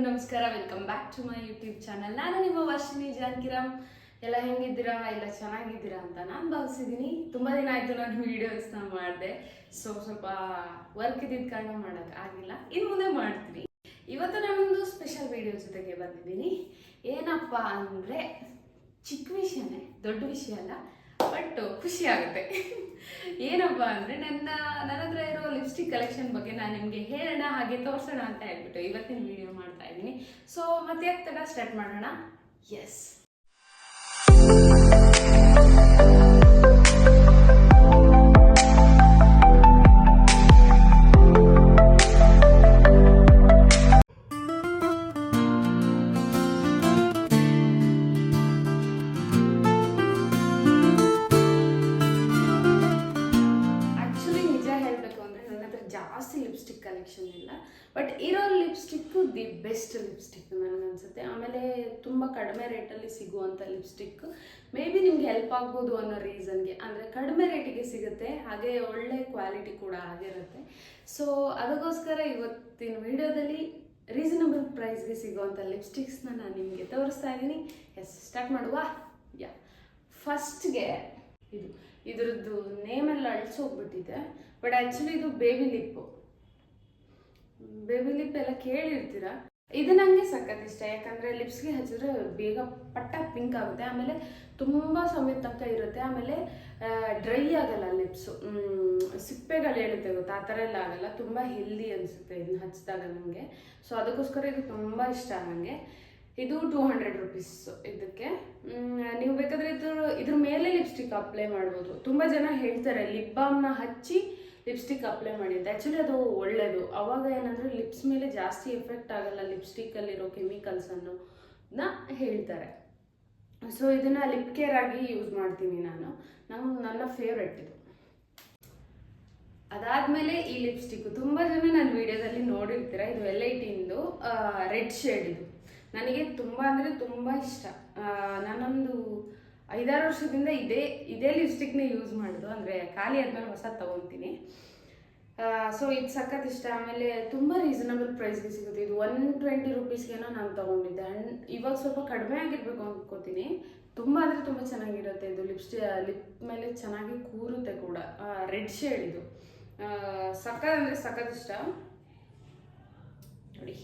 ನಮಸ್ಕಾರ, welcome back to my YouTube channel. ನಾನು ನಿಮ್ಮ ವರ್ಷಿಣಿ ಜಾನಕಿರಾಮ್. ಎಲ್ಲ ಹೆಂಗಿದ್ದೀರಾ? ಎಲ್ಲ ಚೆನ್ನಾಗಿದ್ದೀರಾ ಅಂತ ನಾನು ಭಾವಿಸಿದ್ದೀನಿ. ತುಂಬ ದಿನ ಆಯಿತು ನಾನು ವೀಡಿಯೋಸ್ನ ಮಾಡಿದೆ. ಸ್ವಲ್ಪ ವರ್ಕ್ ಇದ್ದಿದ್ದ ಕಾರಣ ಮಾಡೋಕ್ಕಾಗಿಲ್ಲ. ಇನ್ನು ಮುಂದೆ ಮಾಡ್ತೀನಿ. ಇವತ್ತು ನಾನೊಂದು ಸ್ಪೆಷಲ್ ವೀಡಿಯೋ ಜೊತೆಗೆ ಬಂದಿದ್ದೀನಿ. ಏನಪ್ಪ ಅಂದರೆ ಚಿಕ್ಕ ವಿಷಯನೇ, ದೊಡ್ಡ ವಿಷಯ ಅಲ್ಲ, ಬಟ್ ಖುಷಿ ಆಗುತ್ತೆ. ಏನಪ್ಪ ಅಂದರೆ ನನ್ನ ಹತ್ರ ಇರೋ ಲಿಪ್ಸ್ಟಿಕ್ ಕಲೆಕ್ಷನ್ ಬಗ್ಗೆ ನಾನು ನಿಮಗೆ ಹೇಳೋಣ, ಹಾಗೆ ತೋರಿಸೋಣ ಅಂತ ಹೇಳ್ಬಿಟ್ಟು ಇವತ್ತಿನ ವಿಡಿಯೋ ಮಾಡ್ತಾ ಇದ್ದೀನಿ. ಸೊ ಮತ್ತೆ ತಡ ಸ್ಟಾರ್ಟ್ ಮಾಡೋಣ. ಎಸ್, ಜಾಸ್ತಿ ಲಿಪ್ಸ್ಟಿಕ್ ಕಲೆಕ್ಷನ್ ಇಲ್ಲ, ಬಟ್ ಇರೋ ಲಿಪ್ಸ್ಟಿಕ್ಕು ದಿ ಬೆಸ್ಟ್ ಲಿಪ್ಸ್ಟಿಕ್ ನನಗನ್ಸುತ್ತೆ. ಆಮೇಲೆ ತುಂಬ ಕಡಿಮೆ ರೇಟಲ್ಲಿ ಸಿಗುವಂಥ ಲಿಪ್ಸ್ಟಿಕ್ ಮೇ ಬಿ ನಿಮ್ಗೆ ಹೆಲ್ಪ್ ಆಗ್ಬೋದು ಅನ್ನೋ ರೀಸನ್ಗೆ. ಅಂದರೆ ಕಡಿಮೆ ರೇಟಿಗೆ ಸಿಗುತ್ತೆ, ಹಾಗೆ ಒಳ್ಳೆ ಕ್ವಾಲಿಟಿ ಕೂಡ ಆಗಿರುತ್ತೆ. ಸೊ ಅದಕ್ಕೋಸ್ಕರ ಇವತ್ತಿನ ವಿಡಿಯೋದಲ್ಲಿ ರೀಸನಬಲ್ ಪ್ರೈಸ್ಗೆ ಸಿಗುವಂಥ ಲಿಪ್ಸ್ಟಿಕ್ಸ್ನ ನಾನು ನಿಮಗೆ ತೋರಿಸ್ತಾ ಇದ್ದೀನಿ. ಎಸ್, ಸ್ಟಾರ್ಟ್ ಮಾಡುವ. ಯಾ, ಫಸ್ಟ್ಗೆ ಇದ್ರದ್ದು ನೇಮೆಲ್ಲ ಅಳಿಸೋಗ್ಬಿಟ್ಟಿದೆ, ಬಟ್ ಆ್ಯಕ್ಚುಲಿ ಇದು ಬೇಬಿ ಲಿಪ್ ಎಲ್ಲ ಕೇಳಿರ್ತೀರ. ಇದು ನನಗೆ ಸಖತ್ ಇಷ್ಟ, ಯಾಕಂದರೆ ಲಿಪ್ಸ್ಗೆ ಹಚ್ಚಿದ್ರೆ ಬೇಗ ಪಟ್ಟ ಪಿಂಕ್ ಆಗುತ್ತೆ, ಆಮೇಲೆ ತುಂಬ ಸಮಯ ತನಕ ಇರುತ್ತೆ, ಆಮೇಲೆ ಡ್ರೈ ಆಗಲ್ಲ ಲಿಪ್ಸು. ಸಿಪ್ಪೆಗಳು ಹೇಳುತ್ತೆ ಗೊತ್ತಾ, ಆ ಥರ ಎಲ್ಲ ಆಗಲ್ಲ. ತುಂಬ ಹೆಲ್ದಿ ಅನಿಸುತ್ತೆ ಇದನ್ನ ಹಚ್ಚಿದಾಗ ನನಗೆ. ಸೊ ಅದಕ್ಕೋಸ್ಕರ ಇದು ತುಂಬ ಇಷ್ಟ ನನಗೆ. ಇದು 200 ರುಪೀಸ್ ಇದಕ್ಕೆ. ನೀವು ಬೇಕಾದರೆ ಇದ್ರ ಮೇಲೆ ಲಿಪ್ಸ್ಟಿಕ್ ಅಪ್ಲೈ ಮಾಡ್ಬೋದು. ತುಂಬ ಜನ ಹೇಳ್ತಾರೆ ಲಿಪ್ ಬಾಮ್ನ ಹಚ್ಚಿ ಲಿಪ್ಸ್ಟಿಕ್ ಅಪ್ಲೈ ಮಾಡಿ ಅಂತ. ಆ್ಯಕ್ಚುಲಿ ಅದು ಒಳ್ಳೆಯದು. ಅವಾಗ ಏನಂದರೆ ಲಿಪ್ಸ್ ಮೇಲೆ ಜಾಸ್ತಿ ಎಫೆಕ್ಟ್ ಆಗಲ್ಲ ಲಿಪ್ಸ್ಟಿಕ್ಕಲ್ಲಿರೋ ಕೆಮಿಕಲ್ಸ್ ಅನ್ನೋದನ್ನ ಹೇಳ್ತಾರೆ. ಸೊ ಇದನ್ನು ಲಿಪ್ ಕೇರ್ ಆಗಿ ಯೂಸ್ ಮಾಡ್ತೀನಿ ನಾನು. ನನ್ನ ಫೇವ್ರೆಟ್ ಇದು. ಅದಾದಮೇಲೆ ಈ ಲಿಪ್ಸ್ಟಿಕ್ಕು ತುಂಬ ಜನ ನನ್ನ ವಿಡಿಯೋದಲ್ಲಿ ನೋಡಿರ್ತೀರ. ಇದು L18 ರೆಡ್ ಶೇಡ್. ಇದು ನನಗೆ ತುಂಬ ಅಂದರೆ ತುಂಬ ಇಷ್ಟ. ನಾನೊಂದು 5-6 ವರ್ಷದಿಂದ ಇದೇ ಲಿಪ್ಸ್ಟಿಕ್ನೇ ಯೂಸ್ ಮಾಡೋದು. ಅಂದರೆ ಖಾಲಿ ಆದಮೇಲೆ ಹೊಸ ತೊಗೊತೀನಿ. ಸೊ ಇದು ಸಖತ್ ಇಷ್ಟ. ಆಮೇಲೆ ತುಂಬ ರೀಸನಬಲ್ ಪ್ರೈಸ್ಗೆ ಸಿಗುತ್ತೆ. ಇದು 120 ರುಪೀಸ್ಗೇನೋ ನಾನು ತೊಗೊಂಡಿದ್ದೆ. ಆ್ಯಂಡ್ ಇವಾಗ ಸ್ವಲ್ಪ ಕಡಿಮೆ ಆಗಿರಬೇಕು ಅಂದ್ಕೋತೀನಿ. ತುಂಬ ಅಂದರೆ ತುಂಬ ಚೆನ್ನಾಗಿರುತ್ತೆ ಇದು. ಲಿಪ್ ಮೇಲೆ ಚೆನ್ನಾಗಿ ಕೂರುತ್ತೆ ಕೂಡ. ರೆಡ್ ಶೇಡ್ ಇದು. ಸಖತ್ ಅಂದರೆ ಸಖತ್ ಇಷ್ಟ. ನೋಡಿ,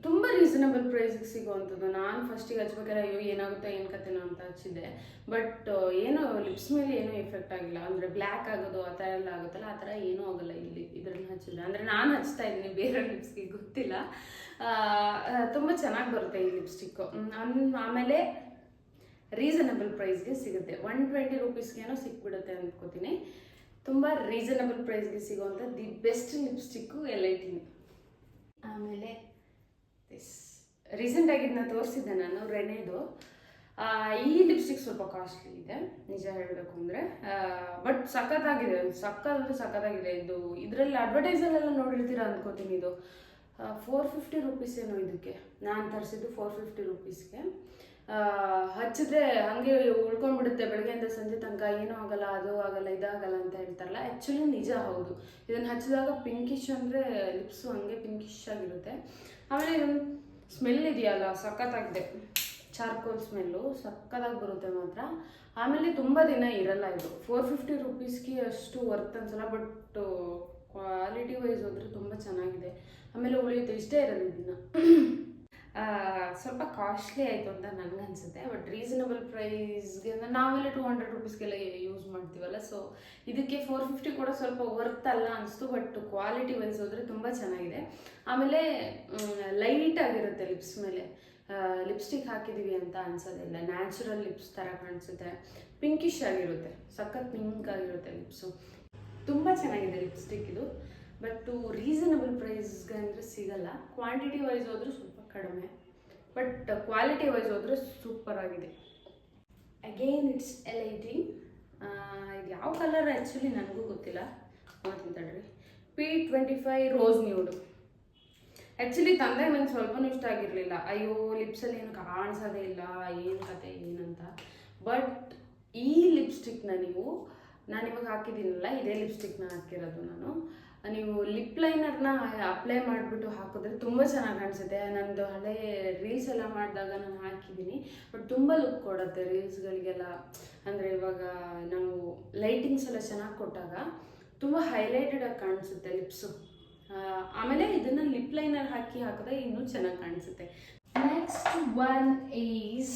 ತುಂಬ ರೀಸನಬಲ್ ಪ್ರೈಸ್ಗೆ ಸಿಗೋವಂಥದ್ದು. ನಾನು ಫಸ್ಟಿಗೆ ಹಚ್ಬೇಕಾದ್ರೆ ಅಯ್ಯೋ ಏನಾಗುತ್ತೋ ಏನು ಕತೆನೋ ಅಂತ ಹಚ್ಚಿದ್ದೆ, ಬಟ್ ಏನೋ ಲಿಪ್ಸ್ ಮೇಲೆ ಏನೂ ಎಫೆಕ್ಟ್ ಆಗಿಲ್ಲ. ಅಂದರೆ ಬ್ಲ್ಯಾಕ್ ಆಗೋದು ಆ ಥರ ಎಲ್ಲ ಆಗುತ್ತಲ್ಲ, ಆ ಥರ ಏನೂ ಆಗೋಲ್ಲ ಇದರಲ್ಲಿ ಹಚ್ಚಿದ್ರೆ. ಅಂದರೆ ನಾನು ಹಚ್ತಾ ಇದ್ದೀನಿ, ಬೇರೆ ಲಿಪ್ಸ್ಗೆ ಗೊತ್ತಿಲ್ಲ. ತುಂಬ ಚೆನ್ನಾಗಿ ಬರುತ್ತೆ ಈ ಲಿಪ್ಸ್ಟಿಕ್ಕು. ಆಮೇಲೆ ರೀಸನಬಲ್ ಪ್ರೈಸ್ಗೆ ಸಿಗುತ್ತೆ. 120 ರುಪೀಸ್ಗೇನೋ ಸಿಕ್ಬಿಡುತ್ತೆ ಅಂದ್ಕೋತೀನಿ. ತುಂಬ ರೀಸನಬಲ್ ಪ್ರೈಸ್ಗೆ ಸಿಗೋವಂಥ ದಿ ಬೆಸ್ಟ್ ಲಿಪ್ಸ್ಟಿಕ್ಕು L18. ಆಮೇಲೆ ರೀಸೆಂಟಾಗಿ ಇದನ್ನ ತೋರಿಸಿದ್ದೆ ನಾನು, ರೆನೆದು. ಈ ಲಿಪ್ಸ್ಟಿಕ್ ಸ್ವಲ್ಪ ಕಾಸ್ಟ್ಲಿ ಇದೆ ನಿಜ ಹೇಳಬೇಕು ಅಂದರೆ, ಬಟ್ ಸಖತ್ತಾಗಿದೆ. ಸಖತ್ತಾಗಿದೆ ಇದು. ಇದರಲ್ಲಿ ಅಡ್ವರ್ಟೈಸಲ್ಲೆಲ್ಲ ನೋಡಿರ್ತೀರ ಅಂದ್ಕೋತೀನಿ. ಇದು 450 ರುಪೀಸ್ ಏನೋ ಇದಕ್ಕೆ. ನಾನು ತರಿಸಿದ್ದು 450 ರುಪೀಸ್ಗೆ. ಹಚ್ಚಿದ್ರೆ ಹಾಗೆ ಉಳ್ಕೊಂಡ್ಬಿಡುತ್ತೆ ಬೆಳಗ್ಗೆಯಿಂದ ಸಂಜೆ ತನಕ. ಏನೂ ಆಗಲ್ಲ, ಅದು ಆಗಲ್ಲ, ಇದಾಗಲ್ಲ ಅಂತ ಹೇಳ್ತಾರಲ್ಲ, ಆ್ಯಕ್ಚುಲಿ ನಿಜ ಹೌದು. ಇದನ್ನು ಹಚ್ಚಿದಾಗ ಪಿಂಕಿಶ್ ಅಂದರೆ ಲಿಪ್ಸು ಹಂಗೆ ಪಿಂಕಿಶ್ ಆಗಿರುತ್ತೆ. ಆಮೇಲೆ ಇದೊಂದು ಸ್ಮೆಲ್ ಇದೆಯಲ್ಲ, ಸಖತ್ತಾಗಿದೆ. ಚಾರ್ಕೋಲ್ ಸ್ಮೆಲ್ಲು ಸಖತ್ತಾಗಿ ಬರುತ್ತೆ ಮಾತ್ರ. ಆಮೇಲೆ ತುಂಬ ದಿನ ಇರಲ್ಲ ಇದು. 450 ರುಪೀಸ್ಗೆ ಅಷ್ಟು ವರ್ತ್ ಅನ್ಸಲ್ಲ, ಬಟ್ ಕ್ವಾಲಿಟಿ ವೈಸ್ ಹೋದರೆ ತುಂಬ ಚೆನ್ನಾಗಿದೆ. ಆಮೇಲೆ ಉಳಿಯುತ್ತೆ. ಇಷ್ಟೇ ಇರೋದು ಇದನ್ನು. ಸ್ವಲ್ಪ ಕಾಸ್ಟ್ಲಿ ಆಯಿತು ಅಂತ ನನಗನ್ಸುತ್ತೆ, ಬಟ್ ರೀಸನಬಲ್ ಪ್ರೈಸ್ಗೆ ನಾವೆಲ್ಲ 200 ರುಪೀಸ್ಗೆಲ್ಲ ಯೂಸ್ ಮಾಡ್ತೀವಲ್ಲ. ಸೊ ಇದಕ್ಕೆ 450 ಕೂಡ ಸ್ವಲ್ಪ ವರ್ತ್ ಅಲ್ಲ ಅನಿಸ್ತು, ಬಟ್ ಕ್ವಾಲಿಟಿ ವೈಸ್ ಹೋದರೆ ತುಂಬ ಚೆನ್ನಾಗಿದೆ. ಆಮೇಲೆ ಲೈಟ್ ಆಗಿರುತ್ತೆ ಲಿಪ್ಸ್ ಮೇಲೆ. ಲಿಪ್ಸ್ಟಿಕ್ ಹಾಕಿದ್ದೀವಿ ಅಂತ ಅನ್ಸೋದಿಲ್ಲ. ನ್ಯಾಚುರಲ್ ಲಿಪ್ಸ್ ಥರ ಕಾಣಿಸುತ್ತೆ. ಪಿಂಕಿಶ್ ಆಗಿರುತ್ತೆ, ಸಖತ್ ಪಿಂಕ್ ಆಗಿರುತ್ತೆ ಲಿಪ್ಸು. ತುಂಬ ಚೆನ್ನಾಗಿದೆ ಲಿಪ್ಸ್ಟಿಕ್ ಇದು. ಬಟ್ ರೀಸನಬಲ್ ಪ್ರೈಸ್ಗೆ ಅಂದರೆ ಸಿಗಲ್ಲ. ಕ್ವಾಂಟಿಟಿ ವೈಸ್ ಹೋದರೂ ಸ್ವಲ್ಪ ಕಡಿಮೆ, ಬಟ್ ಕ್ವಾಲಿಟಿ ವೈಸ್ ಹೋದರೆ ಸೂಪರ್ ಆಗಿದೆ. Again it's L18. ಇದು ಯಾವ ಕಲರ್ ಆ್ಯಕ್ಚುಲಿ ನನಗೂ ಗೊತ್ತಿಲ್ಲ, ನೋಡ್ತೀನಿ ತಡ್ರಿ. P25 rose ನ್ಯೂಡು. ಆ್ಯಕ್ಚುಲಿ ತಂದಾಗ ನಂಗೆ ಸ್ವಲ್ಪನೂ ಇಷ್ಟ ಆಗಿರಲಿಲ್ಲ. ಅಯ್ಯೋ ಲಿಪ್ಸಲ್ಲಿ ಏನು ಕಾಣಿಸೋದೇ ಇಲ್ಲ, ಏನು ಕತೆ ಏನಂತ. ಬಟ್ ಈ ಲಿಪ್ಸ್ಟಿಕ್ನ ನಾನು ಇವಾಗ ಹಾಕಿದ್ದೀನಲ್ಲ, ಇದೇ ಲಿಪ್ಸ್ಟಿಕ್ನ ಹಾಕಿರೋದು ನಾನು. ನೀವು ಲಿಪ್ ಲೈನರ್ನ ಅಪ್ಲೈ ಮಾಡಿಬಿಟ್ಟು ಹಾಕಿದ್ರೆ ತುಂಬ ಚೆನ್ನಾಗಿ ಕಾಣಿಸುತ್ತೆ. ನಂದು ಹಳೆ ರೀಲ್ಸ್ ಎಲ್ಲ ಮಾಡಿದಾಗ ನಾನು ಹಾಕಿದ್ದೀನಿ, ಬಟ್ ತುಂಬ ಲುಕ್ ಕೊಡುತ್ತೆ ರೀಲ್ಸ್ಗಳಿಗೆಲ್ಲ. ಅಂದರೆ ಇವಾಗ ನಾವು ಲೈಟಿಂಗ್ಸ್ ಎಲ್ಲ ಚೆನ್ನಾಗಿ ಕೊಟ್ಟಾಗ ತುಂಬ ಹೈಲೈಟೆಡ್ ಆಗಿ ಕಾಣಿಸುತ್ತೆ ಲಿಪ್ಸು. ಆಮೇಲೆ ಇದನ್ನು ಲಿಪ್ ಲೈನರ್ ಹಾಕಿದ್ರೆ ಇನ್ನೂ ಚೆನ್ನಾಗಿ ಕಾಣಿಸುತ್ತೆ. ನೆಕ್ಸ್ಟ್ ಒನ್ ಈಸ್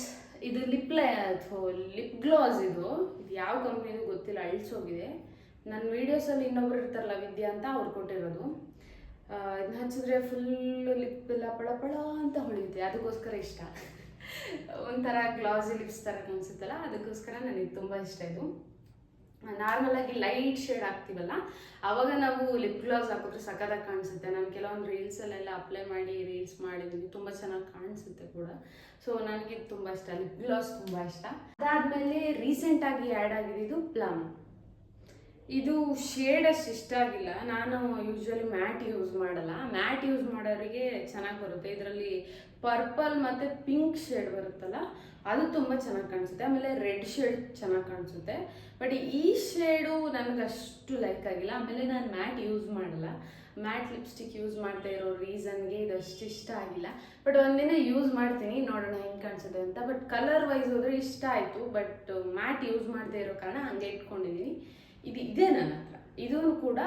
ಇದು ಲಿಪ್ ಗ್ಲಾಸ್. ಇದು ಯಾವ ಕಂಪ್ನಿದು ಗೊತ್ತಿಲ್ಲ, ಅಳಿಸೋಗಿದೆ. ನನ್ನ ವೀಡಿಯೋಸಲ್ಲಿ ಇನ್ನೊಬ್ರು ಇರ್ತಾರಲ್ಲ, ವಿದ್ಯಾ ಅಂತ, ಅವ್ರು ಕೊಟ್ಟಿರೋದು. ಇದನ್ನ ಹಚ್ಚಿದ್ರೆ ಫುಲ್ಲು ಲಿಪ್ ಎಲ್ಲ ಪಳ ಅಂತ ಹೊಳೆಯುತ್ತೆ, ಅದಕ್ಕೋಸ್ಕರ ಇಷ್ಟ. ಒಂಥರ ಗ್ಲಾಸಿ ಲಿಪ್ಸ್ ಥರ ಕಾಣಿಸುತ್ತಲ್ಲ, ಅದಕ್ಕೋಸ್ಕರ ನನಗೆ ತುಂಬ ಇಷ್ಟ ಇದು. ನಾರ್ಮಲಾಗಿ ಲೈಟ್ ಶೇಡ್ ಹಾಕ್ತೀವಲ್ಲ, ಆವಾಗ ನಾವು ಲಿಪ್ ಗ್ಲಾಸ್ ಹಾಕಿದ್ರೆ ಸಖತ್ತಾಗಿ ಕಾಣಿಸುತ್ತೆ. ನಾನು ಕೆಲವೊಂದು ರೀಲ್ಸಲ್ಲೆಲ್ಲ ಅಪ್ಲೈ ಮಾಡಿ ರೀಲ್ಸ್ ಮಾಡಿದ್ದೀನಿ, ತುಂಬ ಚೆನ್ನಾಗಿ ಕಾಣಿಸುತ್ತೆ ಕೂಡ. ಸೊ ನನಗೆ ತುಂಬ ಇಷ್ಟ, ಲಿಪ್ ಗ್ಲಾಸ್ ತುಂಬ ಇಷ್ಟ. ಅದಾದಮೇಲೆ ರೀಸೆಂಟಾಗಿ ಆ್ಯಡ್ ಆಗಿದೆ ಇದು ಪ್ಲಮ್. ಇದು ಶೇಡ್ ಅಷ್ಟು ಇಷ್ಟ ಆಗಿಲ್ಲ. ನಾನು ಯೂಶ್ವಲಿ ಮ್ಯಾಟ್ ಯೂಸ್ ಮಾಡಲ್ಲ. ಮ್ಯಾಟ್ ಯೂಸ್ ಮಾಡೋರಿಗೆ ಚೆನ್ನಾಗಿ ಬರುತ್ತೆ. ಇದರಲ್ಲಿ ಪರ್ಪಲ್ ಮತ್ತು ಪಿಂಕ್ ಶೇಡ್ ಬರುತ್ತಲ್ಲ, ಅದು ತುಂಬ ಚೆನ್ನಾಗಿ ಕಾಣಿಸುತ್ತೆ. ಆಮೇಲೆ ರೆಡ್ ಶೇಡ್ ಚೆನ್ನಾಗಿ ಕಾಣಿಸುತ್ತೆ. ಬಟ್ ಈ ಶೇಡು ನನಗೆ ಅಷ್ಟು ಲೈಕ್ ಆಗಿಲ್ಲ. ಆಮೇಲೆ ನಾನು ಮ್ಯಾಟ್ ಯೂಸ್ ಮಾಡಲ್ಲ. ಮ್ಯಾಟ್ ಲಿಪ್ಸ್ಟಿಕ್ ಯೂಸ್ ಮಾಡ್ತಾ ಇರೋ ರೀಸನ್ಗೆ ಇದಷ್ಟು ಇಷ್ಟ ಆಗಿಲ್ಲ. ಬಟ್ ಒಂದಿನ ಯೂಸ್ ಮಾಡ್ತೀನಿ, ನೋಡೋಣ ಹೆಂಗೆ ಕಾಣಿಸುತ್ತೆ ಅಂತ. ಬಟ್ ಕಲರ್ ವೈಸ್ ಹೋದರೆ ಇಷ್ಟ ಆಯಿತು. ಬಟ್ ಮ್ಯಾಟ್ ಯೂಸ್ ಮಾಡ್ತಾ ಇರೋ ಕಾರಣ ಹಂಗೆ ಇಟ್ಕೊಂಡಿದ್ದೀನಿ. ಇದೆ ನನ್ನ ಹತ್ರ. ಇದೂ ಕೂಡ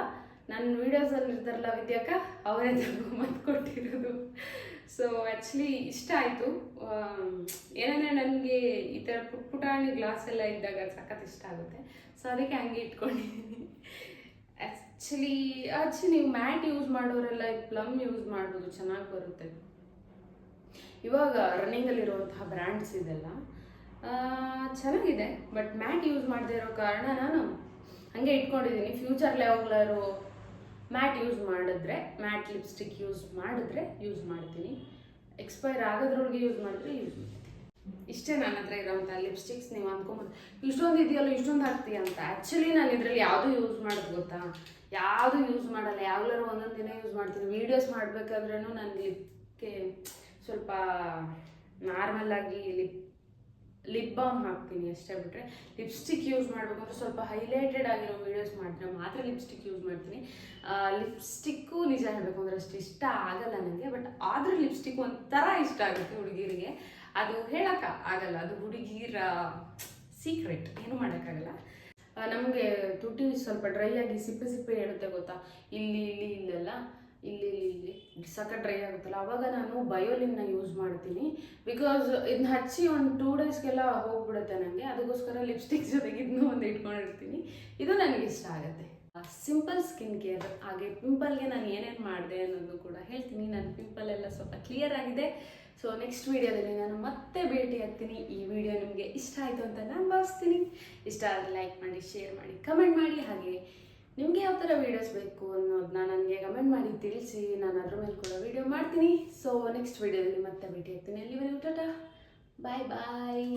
ನನ್ನ ವೀಡಿಯೋಸಲ್ಲಿ ಇರ್ತಾರಲ್ಲ ವಿದ್ಯಾಕ, ಅವರೇ ತಗೊಂಬಂದು ಕೊಟ್ಟಿರೋದು. ಸೊ ಆ್ಯಕ್ಚುಲಿ ಇಷ್ಟ ಆಯಿತು. ಏನಂದರೆ ನನಗೆ ಈ ಥರ ಪುಟಾಣಿ ಗ್ಲಾಸ್ ಎಲ್ಲ ಇದ್ದಾಗ ಸಖತ್ ಇಷ್ಟ ಆಗುತ್ತೆ. ಸೊ ಅದಕ್ಕೆ ಹಂಗೆ ಇಟ್ಕೊಂಡಿದ್ದೀನಿ. ಆ್ಯಕ್ಚುಲಿ ನೀವು ಮ್ಯಾಟ್ ಯೂಸ್ ಮಾಡೋರೆಲ್ಲ ಪ್ಲಮ್ ಯೂಸ್ ಮಾಡ್ಬೋದು, ಚೆನ್ನಾಗಿ ಬರುತ್ತೆ. ಇವಾಗ ರನ್ನಿಂಗಲ್ಲಿರುವಂತಹ ಬ್ರ್ಯಾಂಡ್ಸ್ ಇದೆಲ್ಲ ಚೆನ್ನಾಗಿದೆ. ಬಟ್ ಮ್ಯಾಟ್ ಯೂಸ್ ಮಾಡದೇ ಇರೋ ಕಾರಣ ನಾನು ಹಾಗೆ ಇಟ್ಕೊಂಡಿದ್ದೀನಿ. ಫ್ಯೂಚರ್ಲಿ ಯಾವಾಗಲಾದ್ರು ಮ್ಯಾಟ್ ಯೂಸ್ ಮಾಡಿದ್ರೆ, ಮ್ಯಾಟ್ ಲಿಪ್ಸ್ಟಿಕ್ ಯೂಸ್ ಮಾಡ್ತೀನಿ. ಎಕ್ಸ್ಪೈರ್ ಆಗೋದ್ರೊಳಗೆ ಯೂಸ್ ಮಾಡಿದ್ರೆ ಯೂಸ್ ಮಾಡ್ತೀನಿ. ಇಷ್ಟೇ ನನ್ನ ಹತ್ರ ಇರೋಂಥ ಲಿಪ್ಸ್ಟಿಕ್ಸ್. ನೀವು ಅಂದ್ಕೊಂಬೋದು ಇಷ್ಟೊಂದು ಇದೆಯಲ್ಲ, ಇಷ್ಟೊಂದು ಹಾಕ್ತೀಯ ಅಂತ. ಆ್ಯಕ್ಚುಲಿ ನಾನು ಇದರಲ್ಲಿ ಯಾವುದೂ ಯೂಸ್ ಮಾಡೋದು ಗೊತ್ತಾ, ಯಾವುದೂ ಯೂಸ್ ಮಾಡಲ್ಲ. ಯಾವಾಗಲಾದ್ರು ಒಂದೊಂದು ದಿನ ಯೂಸ್ ಮಾಡ್ತೀನಿ. ವೀಡಿಯೋಸ್ ಮಾಡಬೇಕಾದ್ರೂ ನಾನು ಲಿಪ್ಗೆ ಸ್ವಲ್ಪ ನಾರ್ಮಲಾಗಿ ಲಿಪ್ ಬಾಮ್ ಹಾಕ್ತೀನಿ ಅಷ್ಟೇ. ಬಿಟ್ಟರೆ ಲಿಪ್ಸ್ಟಿಕ್ ಯೂಸ್ ಮಾಡಬೇಕು ಅಂದರೆ ಸ್ವಲ್ಪ ಹೈಲೈಟೆಡ್ ಆಗಿರೋ ವೀಡಿಯೋಸ್ ಮಾಡಿದ್ರೆ ಮಾತ್ರ ಲಿಪ್ಸ್ಟಿಕ್ ಯೂಸ್ ಮಾಡ್ತೀನಿ. ಲಿಪ್ಸ್ಟಿಕ್ಕು ನಿಜ ಹೇಳಬೇಕು ಅಂದರೆ ಅಷ್ಟು ಇಷ್ಟ ಆಗಲ್ಲ ನನಗೆ. ಬಟ್ ಆದರೂ ಲಿಪ್ಸ್ಟಿಕ್ ಒಂಥರ ಇಷ್ಟ ಆಗುತ್ತೆ ಹುಡುಗಿರಿಗೆ. ಅದು ಹೇಳೋಕೆ ಆಗಲ್ಲ, ಅದು ಹುಡುಗಿರ ಸೀಕ್ರೆಟ್, ಏನು ಮಾಡೋಕ್ಕಾಗಲ್ಲ. ನಮಗೆ ತುಟಿ ಸ್ವಲ್ಪ ಡ್ರೈ ಆಗಿ ಸಿಪ್ಪೆ ಹೇಳುತ್ತೆ ಗೊತ್ತಾ, ಇಲ್ಲೆಲ್ಲ ಇಲ್ಲಿ ಸಖತ್ ಡ್ರೈ ಆಗುತ್ತಲ್ಲ, ಅವಾಗ ನಾನು ಬಯೋಲಿನ್ನ ಯೂಸ್ ಮಾಡ್ತೀನಿ. ಬಿಕಾಸ್ ಇದನ್ನ ಹಚ್ಚಿ ಒಂದು 2 ಡೇಸ್ಗೆಲ್ಲ ಹೋಗ್ಬಿಡುತ್ತೆ ನನಗೆ. ಅದಕ್ಕೋಸ್ಕರ ಲಿಪ್ಸ್ಟಿಕ್ ಜೊತೆಗೆ ಇದನ್ನೂ ಒಂದು ಇಟ್ಕೊಂಡಿರ್ತೀನಿ. ಇದು ನನಗೆ ಇಷ್ಟ ಆಗುತ್ತೆ. Simple skin care. ಹಾಗೆ ಪಿಂಪಲ್ಗೆ ನಾನು ಏನೇನು ಮಾಡಿದೆ ಅನ್ನೋದು ಕೂಡ ಹೇಳ್ತೀನಿ. ನನ್ನ ಪಿಂಪಲ್ ಎಲ್ಲ ಸ್ವಲ್ಪ ಕ್ಲಿಯರ್ ಆಗಿದೆ. ಸೊ ನೆಕ್ಸ್ಟ್ ವೀಡಿಯೋದಲ್ಲಿ ನಾನು ಮತ್ತೆ ಭೇಟಿ ಆಗ್ತೀನಿ. ಈ ವಿಡಿಯೋ ನಿಮಗೆ ಇಷ್ಟ ಆಯಿತು ಅಂತ ನಾನು ಭಾವಿಸ್ತೀನಿ. ಇಷ್ಟ ಆದರೆ ಲೈಕ್ ಮಾಡಿ, ಶೇರ್ ಮಾಡಿ, ಕಮೆಂಟ್ ಮಾಡಿ. ಹಾಗೆ ನಿಮಗೆ ಯಾವ ಥರ ವೀಡಿಯೋಸ್ ಬೇಕು ಅನ್ನೋದನ್ನ ನನಗೆ ಕಮೆಂಟ್ ಮಾಡಿ ತಿಳಿಸಿ. ನಾನು ಅದ್ರ ಮೇಲೆ ಕೂಡ ವೀಡಿಯೋ ಮಾಡ್ತೀನಿ. ಸೊ ನೆಕ್ಸ್ಟ್ ವೀಡಿಯೋದಲ್ಲಿ ಮತ್ತೆ ಭೇಟಿ ಆಗ್ತೀನಿ. ಅಲ್ಲಿವರೆಗೂ ಟಾಟಾ, ಬಾಯ್ ಬಾಯ್.